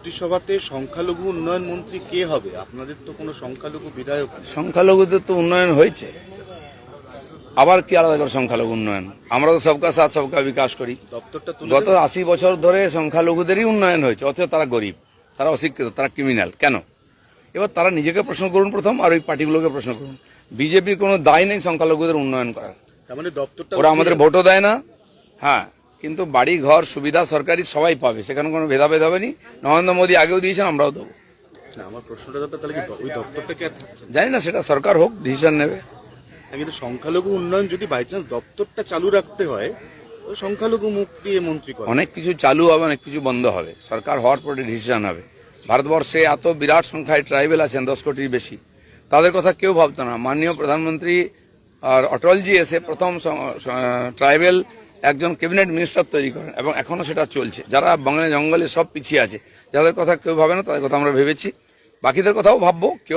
মন্ত্রিসভাতে সংখ্যালঘু উন্নয়ন মন্ত্রী কে হবে? আপনাদের তো কোনো সংখ্যালঘু বিধায়ক নেই। সংখ্যালঘুদের তো উন্নয়ন হয়েছে, আবার কি আলাদা করে সংখ্যালঘু উন্নয়ন? আমরা তো সবকা সাথ সবকা বিকাশ করি। দপ্তরটা তুলে গত দেবেন? 80 বছর ধরে সংখ্যালঘুদেরই উন্নয়ন হয়েছে, অথচ তারা গরিব, তারা অশিক্ষিত, তারা ক্রিমিনাল কেন? এবার তারা নিজেকে প্রশ্ন করুন প্রথম, আর ওই পার্টিগুলোকে প্রশ্ন করুন। বিজেপির কোনো দায় নেই সংখ্যালঘুদের উন্নয়ন করার। তার মানে দপ্তরটা ওরা আমাদের ভোটও দেয় না। হ্যাঁ, কিন্তু বাড়ি ঘর সুবিধা সরকারি সবাই পাবে, সেখানে কোনো ভেদাভেদ হবে না। নরেন্দ্র মোদী আগেও দিয়েছেন, আমরাও দেবো। না, আমার প্রশ্নটা দাদা, তাহলে কি ওই দপ্তরটা কে আর থাকছে না? জানি না, সেটা সরকার হোক, ডিসিশন নেবে। কিন্তু সংখ্যালঘু উন্নয়ন যদি বাই চান্স দপ্তরটা চালু রাখতে হয়, তো সংখ্যালঘু মুখ দিয়ে মন্ত্রী করে। অনেক কিছু চালু হবে, অনেক কিছু বন্ধ হবে, সরকার হওয়ার পরে ডিসিশন হবে। ভারতবর্ষে এত বিরাট সংখ্যায় ট্রাইবেল আছেন, 10 কোটির বেশি, তাদের কথা কেউ ভাবতো না। মাননীয় প্রধানমন্ত্রী আর অটলজি এসে প্রথম ট্রাইবেল একজন ক্যাবিনেট মিনিস্টার তৈরি করেন, এবং এখনো সেটা চলছে। যারা বাংলা জঙ্গলে সব পিছিয়ে আছে, যাদের কথা কেউ ভাবে না, তাদের কথা আমরা ভেবেছি, বাকিদের কথাও ভাববো। কেউ